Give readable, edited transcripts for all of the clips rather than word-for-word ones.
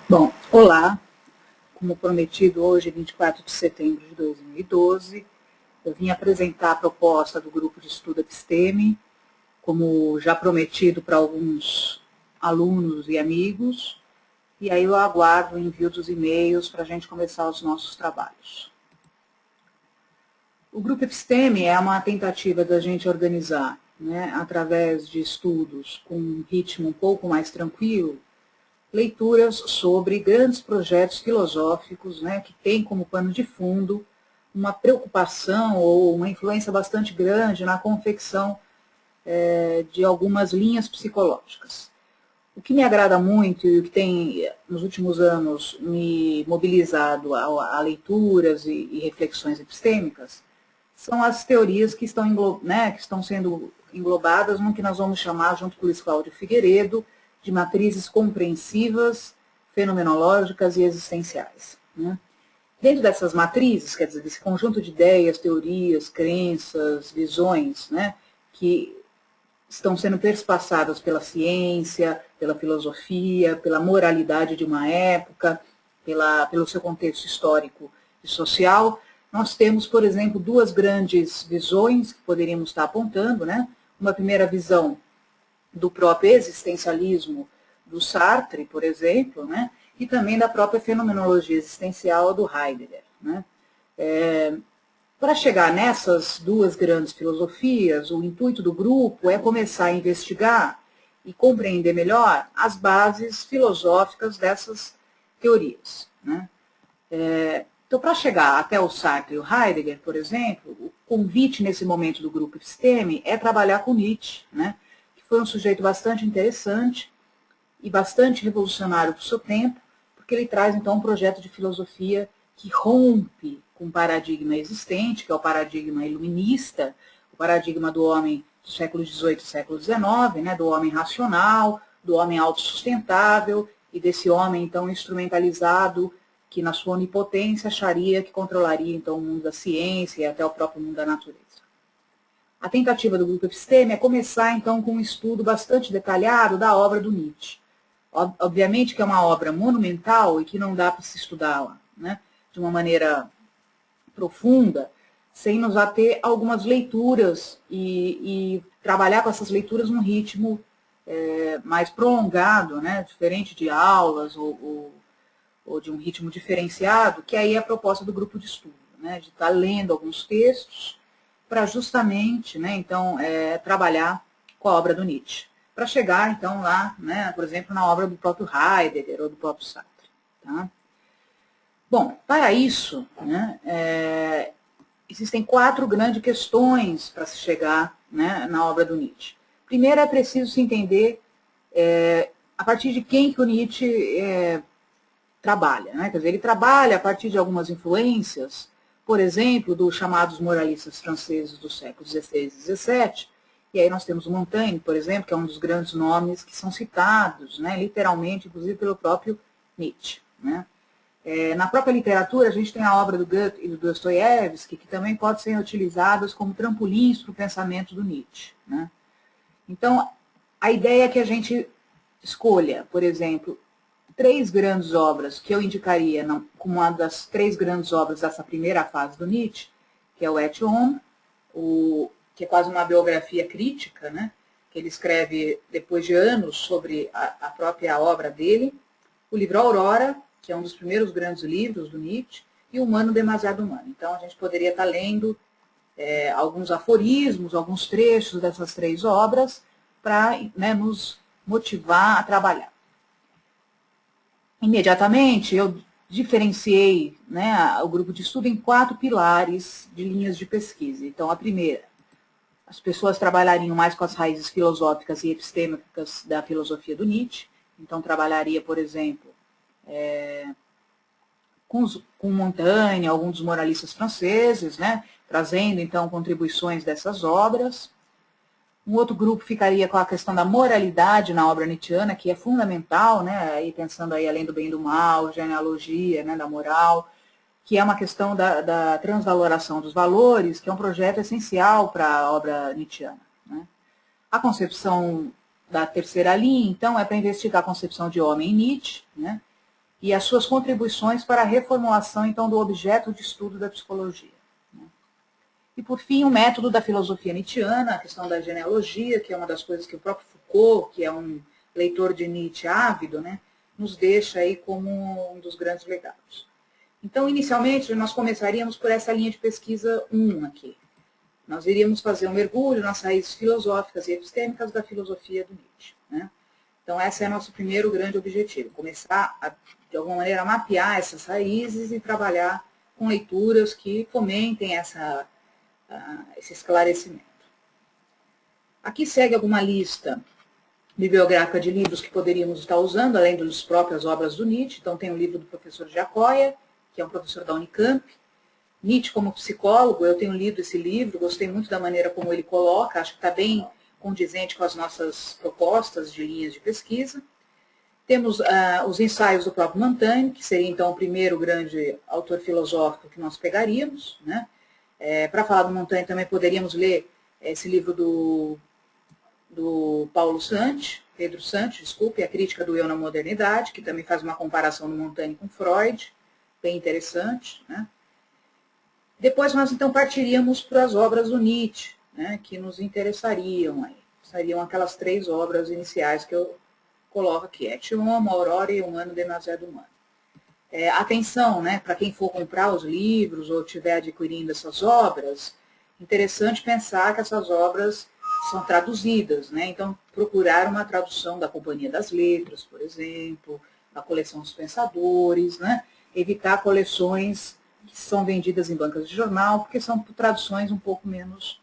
Bom, olá, como prometido hoje, 24 de setembro de 2012, eu vim apresentar a proposta do grupo de estudo Episteme, como já prometido para alguns alunos e amigos, e aí eu aguardo o envio dos e-mails para a gente começar os nossos trabalhos. O grupo Episteme é uma tentativa da gente organizar, através de estudos com um ritmo um pouco mais tranquilo, leituras sobre grandes projetos filosóficos, que têm como pano de fundo uma preocupação ou uma influência bastante grande na confecção de algumas linhas psicológicas. O que me agrada muito e o que tem, nos últimos anos, me mobilizado a leituras e reflexões epistêmicas são as teorias que estão sendo englobadas no que nós vamos chamar, junto com o Luiz Cláudio Figueiredo, de matrizes compreensivas, fenomenológicas e existenciais. Dentro dessas matrizes, quer dizer, desse conjunto de ideias, teorias, crenças, visões, que estão sendo perspassadas pela ciência, pela filosofia, pela moralidade de uma época, pelo seu contexto histórico e social, nós temos, por exemplo, duas grandes visões que poderíamos estar apontando, Uma primeira visão do próprio existencialismo do Sartre, por exemplo, e também da própria fenomenologia existencial do Heidegger. Para chegar nessas duas grandes filosofias, o intuito do grupo é começar a investigar e compreender melhor as bases filosóficas dessas teorias. Então, para chegar até o Sartre e o Heidegger, por exemplo, o convite nesse momento do grupo Episteme é trabalhar com Nietzsche, que foi um sujeito bastante interessante e bastante revolucionário para o seu tempo, porque ele traz, então, um projeto de filosofia que rompe com o paradigma existente, que é o paradigma iluminista, o paradigma do homem do século XVIII e século XIX, do homem racional, do homem autossustentável e desse homem, então, instrumentalizado, que na sua onipotência acharia que controlaria, então, o mundo da ciência e até o próprio mundo da natureza. A tentativa do grupo Episteme é começar, então, com um estudo bastante detalhado da obra do Nietzsche. Obviamente que é uma obra monumental e que não dá para se estudá-la de uma maneira profunda, sem nos ater a algumas leituras e trabalhar com essas leituras num ritmo mais prolongado, diferente de aulas ou de um ritmo diferenciado, que aí é a proposta do grupo de estudo, de estar lendo alguns textos para justamente, então, trabalhar com a obra do Nietzsche, para chegar, então, lá, por exemplo, na obra do próprio Heidegger ou do próprio Sartre. Tá? Bom, para isso, existem 4 grandes questões para se chegar na obra do Nietzsche. Primeiro, é preciso se entender a partir de quem que o Nietzsche trabalha. Quer dizer, ele trabalha a partir de algumas influências, por exemplo, dos chamados moralistas franceses do século XVI e XVII, e aí nós temos o Montaigne, por exemplo, que é um dos grandes nomes que são citados, literalmente, inclusive pelo próprio Nietzsche. Na própria literatura, a gente tem a obra do Goethe e do Dostoiévski, que também podem ser utilizadas como trampolins para o pensamento do Nietzsche. Então, a ideia é que a gente escolha, por exemplo, 3 grandes obras que eu indicaria como uma das 3 grandes obras dessa primeira fase do Nietzsche, que é o Et Homme, que é quase uma biografia crítica, que ele escreve depois de anos sobre a própria obra dele, o livro Aurora, que é um dos primeiros grandes livros do Nietzsche, e o Humano Demasiado Humano. Então, a gente poderia estar lendo alguns aforismos, alguns trechos dessas 3 obras para nos motivar a trabalhar. Imediatamente, eu diferenciei o grupo de estudo em 4 pilares de linhas de pesquisa. Então, a primeira, as pessoas trabalhariam mais com as raízes filosóficas e epistêmicas da filosofia do Nietzsche. Então, trabalharia, por exemplo, com Montaigne, alguns dos moralistas franceses, trazendo, então, contribuições dessas obras. Um outro grupo ficaria com a questão da moralidade na obra nietzschiana, que é fundamental, aí pensando aí além do bem e do mal, genealogia, da moral, que é uma questão da transvaloração dos valores, que é um projeto essencial para a obra nietzschiana. A concepção da terceira linha, então, é para investigar a concepção de homem em Nietzsche, e as suas contribuições para a reformulação, então, do objeto de estudo da psicologia. E, por fim, o método da filosofia nietzschiana, a questão da genealogia, que é uma das coisas que o próprio Foucault, que é um leitor de Nietzsche ávido, né, nos deixa aí como um dos grandes legados. Então, inicialmente, nós começaríamos por essa linha de pesquisa 1 aqui. Nós iríamos fazer um mergulho nas raízes filosóficas e epistêmicas da filosofia do Nietzsche, né? Então, esse é nosso primeiro grande objetivo, começar a, de alguma maneira, mapear essas raízes e trabalhar com leituras que fomentem esse esclarecimento. Aqui segue alguma lista bibliográfica de livros que poderíamos estar usando, além das próprias obras do Nietzsche. Então, tem o livro do professor Giacoia, que é um professor da Unicamp. Nietzsche como psicólogo, eu tenho lido esse livro, gostei muito da maneira como ele coloca, acho que está bem condizente com as nossas propostas de linhas de pesquisa. Temos os ensaios do próprio Montaigne, que seria então o primeiro grande autor filosófico que nós pegaríamos, né? Para falar do Montaigne também poderíamos ler esse livro do Pedro Santi, desculpe, A Crítica do Eu na Modernidade, que também faz uma comparação do Montaigne com Freud, bem interessante, né? Depois nós então partiríamos para as obras do Nietzsche, né, que nos interessariam aí. Seriam aquelas 3 obras iniciais que eu coloco aqui, Et Homo, Aurora e Um Ano Demasiado Humano. Atenção, né, para quem for comprar os livros ou estiver adquirindo essas obras, interessante pensar que essas obras são traduzidas, né? Então procurar uma tradução da Companhia das Letras, por exemplo, da Coleção dos Pensadores, né? Evitar coleções que são vendidas em bancas de jornal, porque são traduções um pouco menos,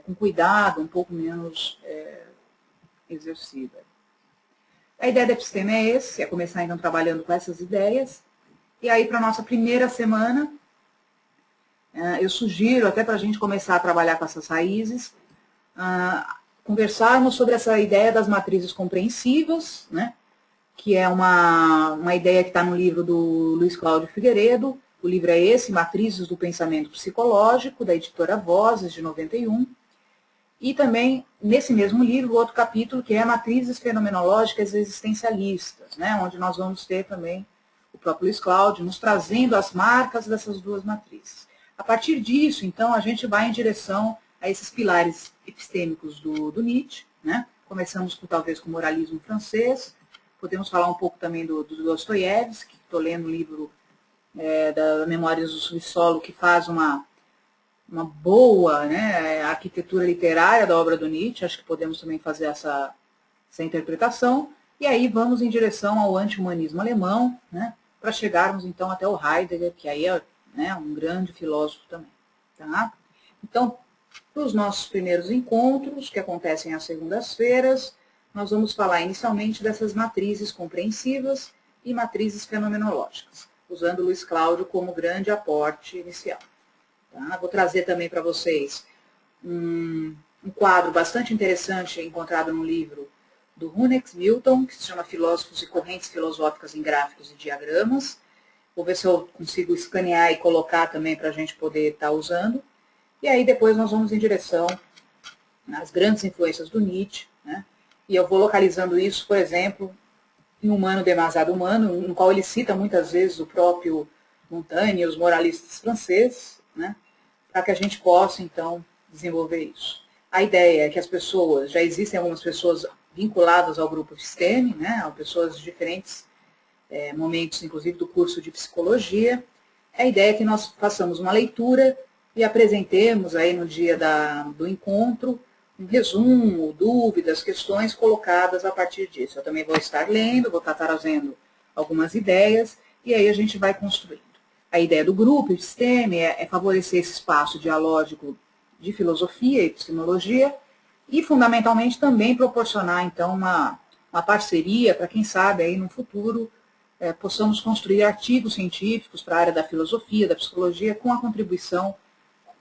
com cuidado, um pouco menos exercida. A ideia da episteme é esse, é começar então trabalhando com essas ideias. E aí, para a nossa primeira semana, eu sugiro, até para a gente começar a trabalhar com essas raízes, conversarmos sobre essa ideia das matrizes compreensivas, né, que é uma ideia que está no livro do Luiz Cláudio Figueiredo. O livro é esse, Matrizes do Pensamento Psicológico, da editora Vozes, de 91. E também, nesse mesmo livro, outro capítulo, que é Matrizes Fenomenológicas Existencialistas, né, onde nós vamos ter também o próprio Luiz Cláudio nos trazendo as marcas dessas 2 matrizes. A partir disso, então, a gente vai em direção a esses pilares epistêmicos do Nietzsche, né? Começamos talvez com o moralismo francês, podemos falar um pouco também do Dostoiévski, estou lendo o livro da Memórias do Subsolo, que faz uma boa, né, arquitetura literária da obra do Nietzsche. Acho que podemos também fazer essa interpretação, e aí vamos em direção ao anti-humanismo alemão, né, para chegarmos então até o Heidegger, que aí é, né, um grande filósofo também. Tá? Então, para os nossos primeiros encontros, que acontecem às segundas-feiras, nós vamos falar inicialmente dessas matrizes compreensivas e matrizes fenomenológicas, usando Luiz Cláudio como grande aporte inicial. Tá? Vou trazer também para vocês um quadro bastante interessante encontrado no livro do Hunex Milton, que se chama Filósofos e Correntes Filosóficas em Gráficos e Diagramas. Vou ver se eu consigo escanear e colocar também para a gente poder estar usando. E aí depois nós vamos em direção às grandes influências do Nietzsche, né? E eu vou localizando isso, por exemplo, em Um Ano Demasiado Humano, no qual ele cita muitas vezes o próprio Montaigne e os moralistas franceses, né, para que a gente possa, então, desenvolver isso. A ideia é que as pessoas, já existem algumas pessoas vinculadas ao grupo episteme, né, pessoas de diferentes momentos, inclusive do curso de psicologia. A ideia é que nós façamos uma leitura e apresentemos aí no dia do encontro um resumo, dúvidas, questões colocadas a partir disso. Eu também vou estar lendo, vou estar trazendo algumas ideias, e aí a gente vai construindo. A ideia do grupo episteme é favorecer esse espaço dialógico de filosofia e epistemologia e, fundamentalmente, também proporcionar, então, uma parceria para, quem sabe, aí no futuro, possamos construir artigos científicos para a área da filosofia, da psicologia, com a contribuição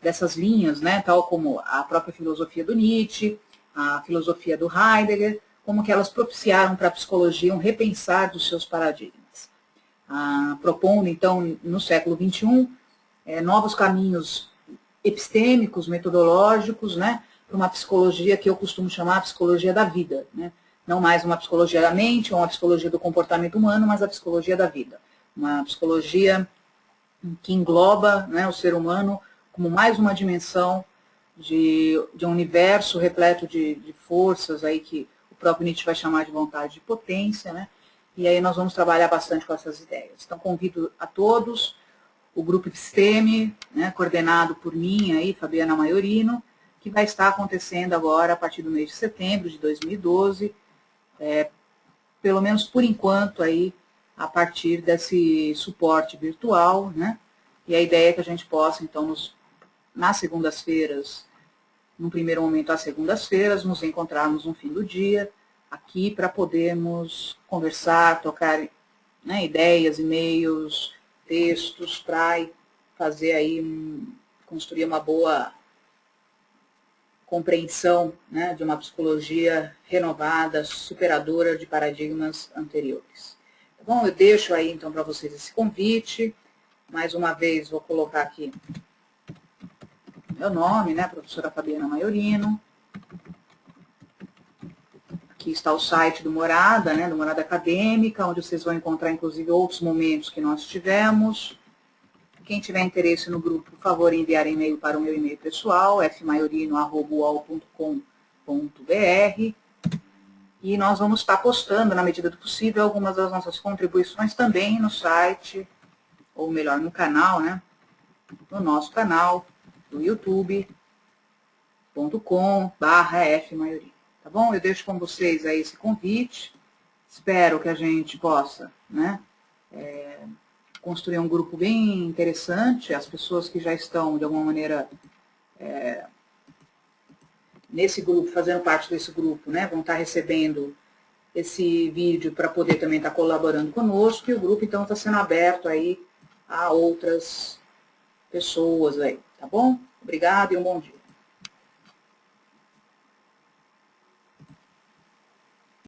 dessas linhas, né, tal como a própria filosofia do Nietzsche, a filosofia do Heidegger, como que elas propiciaram para a psicologia um repensar dos seus paradigmas. Propondo, então, no século XXI, novos caminhos epistêmicos, metodológicos, né, para uma psicologia que eu costumo chamar a psicologia da vida, né? Não mais uma psicologia da mente ou uma psicologia do comportamento humano, mas a psicologia da vida. Uma psicologia que engloba, né, o ser humano como mais uma dimensão de um universo repleto de forças aí que o próprio Nietzsche vai chamar de vontade de potência, né? E aí nós vamos trabalhar bastante com essas ideias. Então convido a todos, o grupo Episteme, né, coordenado por mim aí, Fabiana Maiorino, que vai estar acontecendo agora a partir do mês de setembro de 2012, pelo menos por enquanto aí, a partir desse suporte virtual, né? E a ideia é que a gente possa, então, nas segundas-feiras, num primeiro momento às segundas-feiras, nos encontrarmos no fim do dia, aqui para podermos conversar, trocar, né, ideias, e-mails, textos, para fazer aí, construir uma boa compreensão, né, de uma psicologia renovada, superadora de paradigmas anteriores. Tá bom? Eu deixo aí, então, para vocês esse convite. Mais uma vez, vou colocar aqui meu nome, né, professora Fabiana Maiorino. Aqui está o site do Morada, né, do Morada Acadêmica, onde vocês vão encontrar, inclusive, outros momentos que nós tivemos. Quem tiver interesse no grupo, por favor, enviar e-mail para o meu e-mail pessoal, fmaiorino@uol.com.br. E nós vamos estar postando, na medida do possível, algumas das nossas contribuições também no site, ou melhor, no canal, né? No nosso canal, do youtube.com/fmaiorino. Tá bom? Eu deixo com vocês aí esse convite. Espero que a gente possa, né, construir um grupo bem interessante. As pessoas que já estão, de alguma maneira, nesse grupo, fazendo parte desse grupo, né, vão estar recebendo esse vídeo para poder também estar colaborando conosco, e o grupo, então, está sendo aberto aí a outras pessoas aí, tá bom? Obrigada e um bom dia.